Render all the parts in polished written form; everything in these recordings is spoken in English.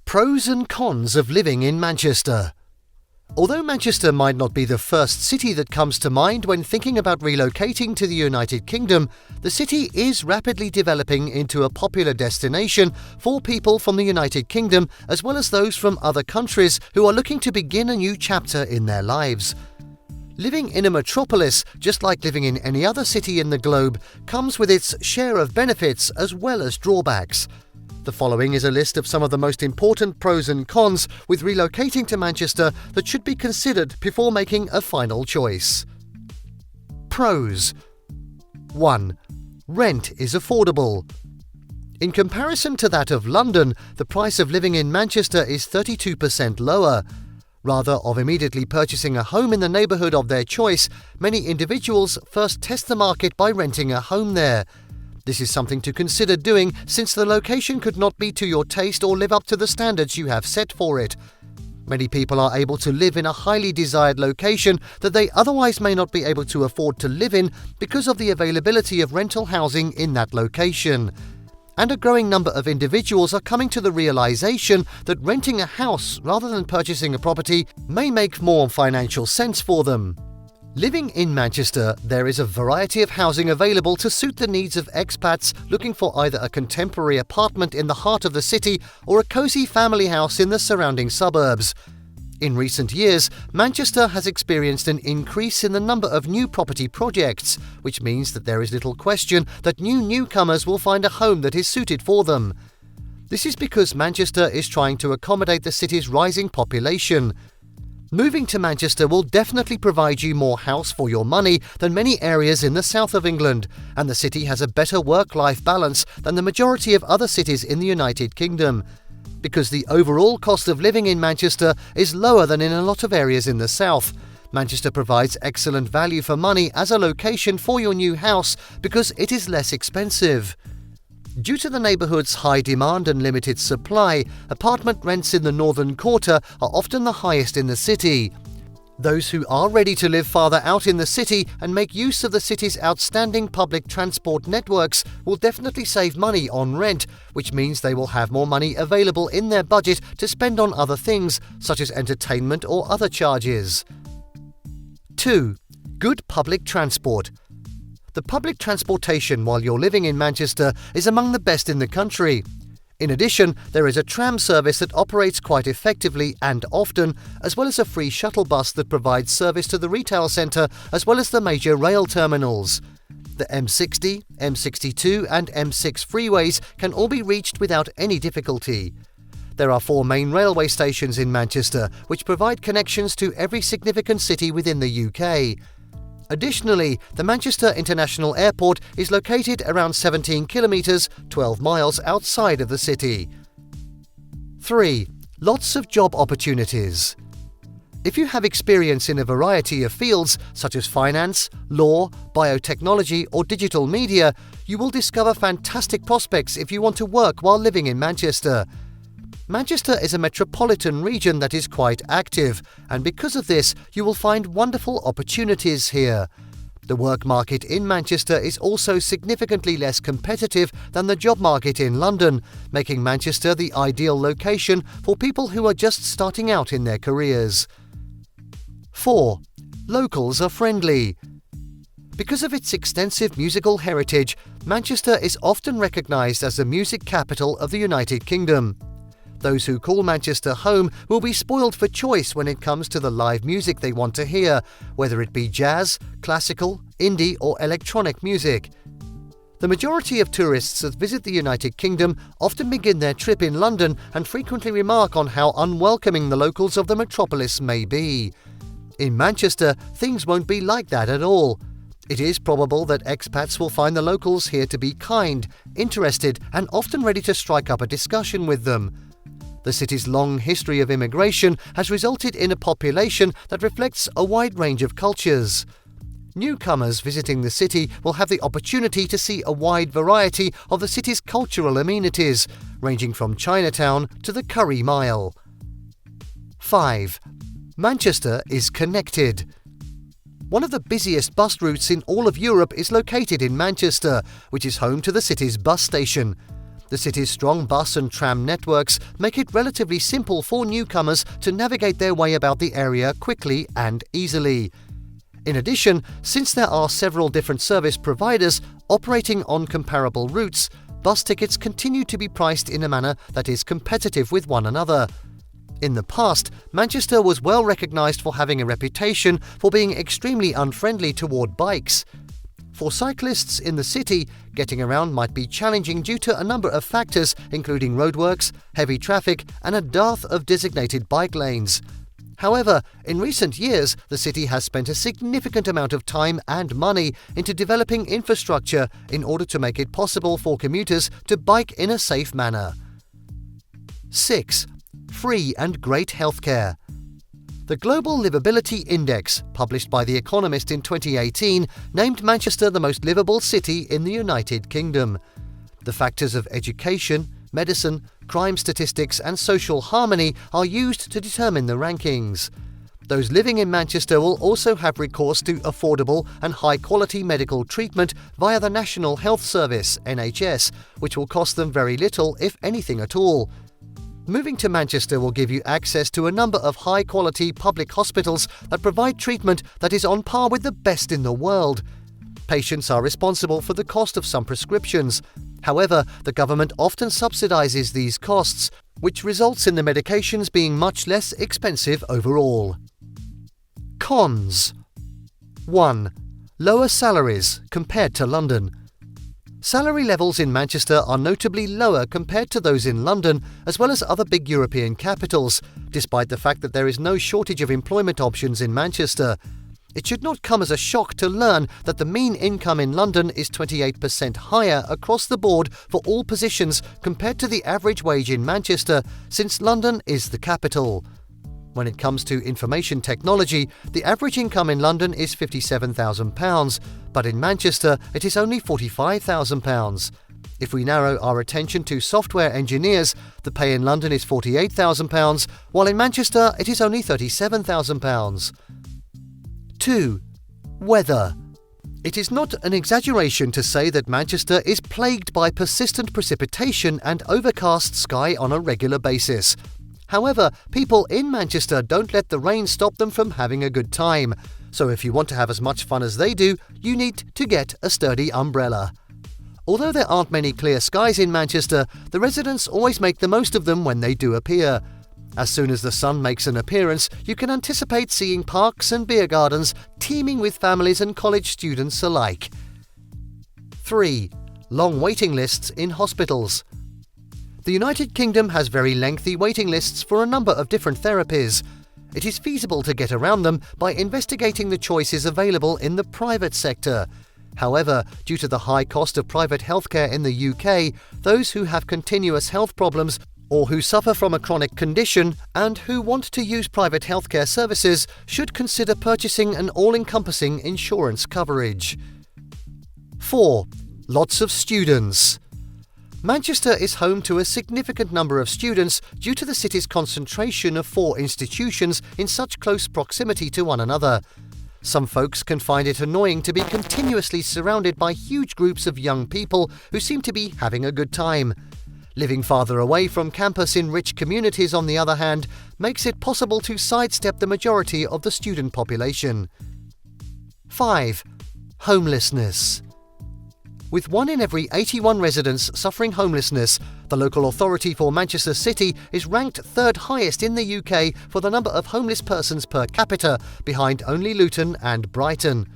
Pros and cons of living in Manchester. Although Manchester might not be the first city that comes to mind when thinking about relocating to the United Kingdom, the city is rapidly developing into a popular destination for people from the United Kingdom as well as those from other countries who are looking to begin a new chapter in their lives. Living in a metropolis, just like living in any other city in the globe, comes with its share of benefits as well as drawbacks. The following is a list of some of the most important pros and cons with relocating to Manchester that should be considered before making a final choice. Pros. 1. Rent is affordable. In comparison to that of London, the price of living in Manchester is 32% lower. Rather of immediately purchasing a home in the neighbourhood of their choice, many individuals first test the market by renting a home there. This is something to consider doing since the location could not be to your taste or live up to the standards you have set for it. Many people are able to live in a highly desired location that they otherwise may not be able to afford to live in because of the availability of rental housing in that location. And a growing number of individuals are coming to the realization that renting a house rather than purchasing a property may make more financial sense for them. Living in Manchester, there is a variety of housing available to suit the needs of expats looking for either a contemporary apartment in the heart of the city or a cosy family house in the surrounding suburbs. In recent years, Manchester has experienced an increase in the number of new property projects, which means that there is little question that newcomers will find a home that is suited for them. This is because Manchester is trying to accommodate the city's rising population. Moving to Manchester will definitely provide you more house for your money than many areas in the south of England, and the city has a better work-life balance than the majority of other cities in the United Kingdom. Because the overall cost of living in Manchester is lower than in a lot of areas in the south, Manchester provides excellent value for money as a location for your new house because it is less expensive. Due to the neighbourhood's high demand and limited supply, apartment rents in the northern quarter are often the highest in the city. Those who are ready to live farther out in the city and make use of the city's outstanding public transport networks will definitely save money on rent, which means they will have more money available in their budget to spend on other things, such as entertainment or other charges. 2. Good public transport. The public transportation while you're living in Manchester is among the best in the country. In addition, there is a tram service that operates quite effectively and often, as well as a free shuttle bus that provides service to the retail centre as well as the major rail terminals. The M60, M62 and M6 freeways can all be reached without any difficulty. There are 4 main railway stations in Manchester, which provide connections to every significant city within the UK. Additionally, the Manchester International Airport is located around 17 kilometres, 12 miles outside of the city. 3. Lots of job opportunities. If you have experience in a variety of fields such as finance, law, biotechnology or digital media, you will discover fantastic prospects if you want to work while living in Manchester. Manchester is a metropolitan region that is quite active, and because of this, you will find wonderful opportunities here. The work market in Manchester is also significantly less competitive than the job market in London, making Manchester the ideal location for people who are just starting out in their careers. 4. Locals are friendly. Because of its extensive musical heritage, Manchester is often recognised as the music capital of the United Kingdom. Those who call Manchester home will be spoiled for choice when it comes to the live music they want to hear, whether it be jazz, classical, indie or electronic music. The majority of tourists that visit the United Kingdom often begin their trip in London and frequently remark on how unwelcoming the locals of the metropolis may be. In Manchester, things won't be like that at all. It is probable that expats will find the locals here to be kind, interested and often ready to strike up a discussion with them. The city's long history of immigration has resulted in a population that reflects a wide range of cultures. Newcomers visiting the city will have the opportunity to see a wide variety of the city's cultural amenities, ranging from Chinatown to the Curry Mile. 5. Manchester is connected. One of the busiest bus routes in all of Europe is located in Manchester, which is home to the city's bus station. The city's strong bus and tram networks make it relatively simple for newcomers to navigate their way about the area quickly and easily. In addition, since there are several different service providers operating on comparable routes, bus tickets continue to be priced in a manner that is competitive with one another. In the past, Manchester was well recognised for having a reputation for being extremely unfriendly toward bikes. For cyclists in the city, getting around might be challenging due to a number of factors, including roadworks, heavy traffic, and a dearth of designated bike lanes. However, in recent years, the city has spent a significant amount of time and money into developing infrastructure in order to make it possible for commuters to bike in a safe manner. 6. Free and great healthcare. The Global Livability Index, published by The Economist in 2018, named Manchester the most livable city in the United Kingdom. The factors of education, medicine, crime statistics and social harmony are used to determine the rankings. Those living in Manchester will also have recourse to affordable and high-quality medical treatment via the National Health Service, NHS, which will cost them very little, if anything at all. Moving to Manchester will give you access to a number of high-quality public hospitals that provide treatment that is on par with the best in the world. Patients are responsible for the cost of some prescriptions. However, the government often subsidises these costs, which results in the medications being much less expensive overall. Cons. 1. Lower salaries compared to London. Salary levels in Manchester are notably lower compared to those in London, as well as other big European capitals, despite the fact that there is no shortage of employment options in Manchester. It should not come as a shock to learn that the mean income in London is 28% higher across the board for all positions compared to the average wage in Manchester, since London is the capital. When it comes to information technology, the average income in London is £57,000, but in Manchester it is only £45,000. If we narrow our attention to software engineers, the pay in London is £48,000, while in Manchester it is only £37,000. 2. Weather. It is not an exaggeration to say that Manchester is plagued by persistent precipitation and overcast sky on a regular basis. However, people in Manchester don't let the rain stop them from having a good time. So if you want to have as much fun as they do, you need to get a sturdy umbrella. Although there aren't many clear skies in Manchester, the residents always make the most of them when they do appear. As soon as the sun makes an appearance, you can anticipate seeing parks and beer gardens teeming with families and college students alike. 3. Long waiting lists in hospitals. The United Kingdom has very lengthy waiting lists for a number of different therapies. It is feasible to get around them by investigating the choices available in the private sector. However, due to the high cost of private healthcare in the UK, those who have continuous health problems or who suffer from a chronic condition and who want to use private healthcare services should consider purchasing an all-encompassing insurance coverage. 4. Lots of students. Manchester is home to a significant number of students due to the city's concentration of 4 institutions in such close proximity to one another. Some folks can find it annoying to be continuously surrounded by huge groups of young people who seem to be having a good time. Living farther away from campus in rich communities, on the other hand, makes it possible to sidestep the majority of the student population. 5. Homelessness. With 1 in every 81 residents suffering homelessness, the local authority for Manchester City is ranked 3rd highest in the UK for the number of homeless persons per capita, behind only Luton and Brighton.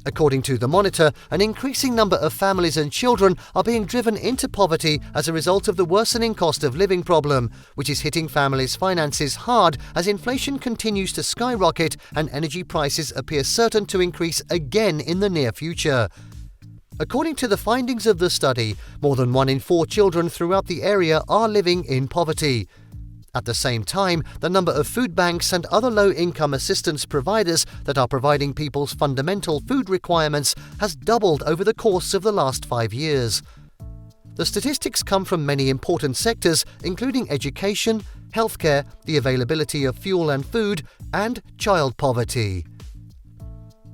According to the Monitor, an increasing number of families and children are being driven into poverty as a result of the worsening cost of living problem, which is hitting families' finances hard as inflation continues to skyrocket and energy prices appear certain to increase again in the near future. According to the findings of the study, more than 1 in 4 children throughout the area are living in poverty. At the same time, the number of food banks and other low-income assistance providers that are providing people's fundamental food requirements has doubled over the course of the last 5 years. The statistics come from many important sectors, including education, healthcare, the availability of fuel and food, and child poverty.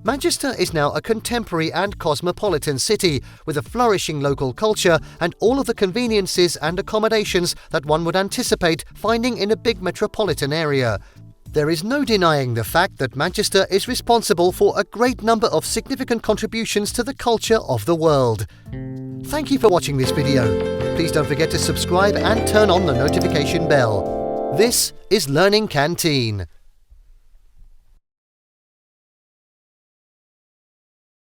Manchester is now a contemporary and cosmopolitan city with a flourishing local culture and all of the conveniences and accommodations that one would anticipate finding in a big metropolitan area. There is no denying the fact that Manchester is responsible for a great number of significant contributions to the culture of the world. Thank you for watching this video. Please don't forget to subscribe and turn on the notification bell. This is Learning Canteen.